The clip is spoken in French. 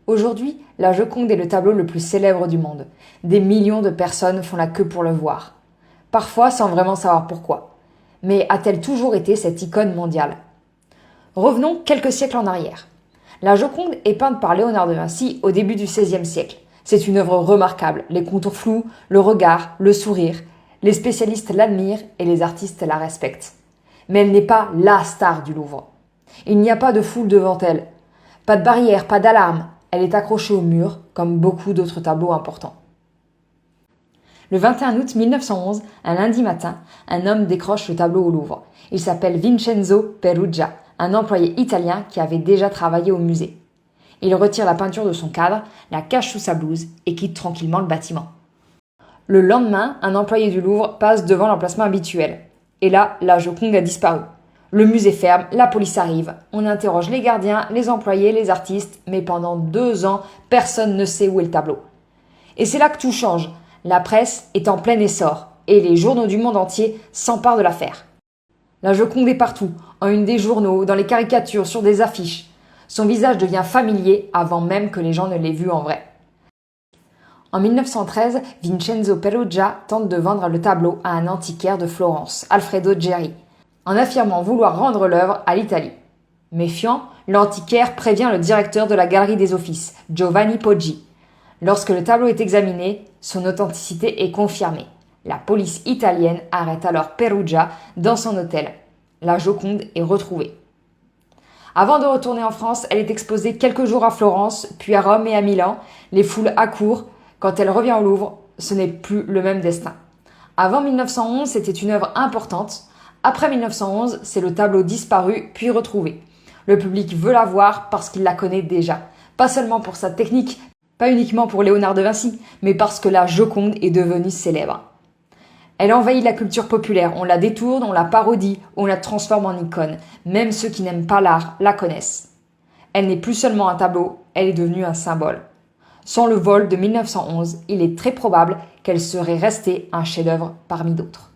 Aujourd'hui, la Joconde est le tableau le plus célèbre du monde. Des millions de personnes font la queue pour le voir. Parfois sans vraiment savoir pourquoi. Mais a-t-elle toujours été cette icône mondiale? Revenons quelques siècles en arrière. La Joconde est peinte par Léonard de Vinci au début du XVIe siècle. C'est une œuvre remarquable, les contours flous, le regard, le sourire. Les spécialistes l'admirent et les artistes la respectent. Mais elle n'est pas la star du Louvre. Il n'y a pas de foule devant elle. Pas de barrière, pas d'alarme. Elle est accrochée au mur, comme beaucoup d'autres tableaux importants. Le 21 août 1911, un lundi matin, un homme décroche le tableau au Louvre. Il s'appelle Vincenzo Peruggia, un employé italien qui avait déjà travaillé au musée. Il retire la peinture de son cadre, la cache sous sa blouse et quitte tranquillement le bâtiment. Le lendemain, un employé du Louvre passe devant l'emplacement habituel. Et là, la Joconde a disparu. Le musée ferme, la police arrive. On interroge les gardiens, les employés, les artistes, mais pendant 2 ans, personne ne sait où est le tableau. Et c'est là que tout change. La presse est en plein essor et les journaux du monde entier s'emparent de l'affaire. La Joconde est partout, en une des journaux, dans les caricatures, sur des affiches. Son visage devient familier avant même que les gens ne l'aient vu en vrai. En 1913, Vincenzo Peruggia tente de vendre le tableau à un antiquaire de Florence, Alfredo Geri, en affirmant vouloir rendre l'œuvre à l'Italie. Méfiant, l'antiquaire prévient le directeur de la Galerie des Offices, Giovanni Poggi. Lorsque le tableau est examiné, son authenticité est confirmée. La police italienne arrête alors Peruggia dans son hôtel. La Joconde est retrouvée. Avant de retourner en France, elle est exposée quelques jours à Florence, puis à Rome et à Milan. Les foules accourent. Quand elle revient au Louvre, ce n'est plus le même destin. Avant 1911, c'était une œuvre importante. Après 1911, c'est le tableau disparu puis retrouvé. Le public veut la voir parce qu'il la connaît déjà. Pas seulement pour sa technique, pas uniquement pour Léonard de Vinci, mais parce que la Joconde est devenue célèbre. Elle envahit la culture populaire, on la détourne, on la parodie, on la transforme en icône. Même ceux qui n'aiment pas l'art la connaissent. Elle n'est plus seulement un tableau, elle est devenue un symbole. Sans le vol de 1911, il est très probable qu'elle serait restée un chef-d'œuvre parmi d'autres.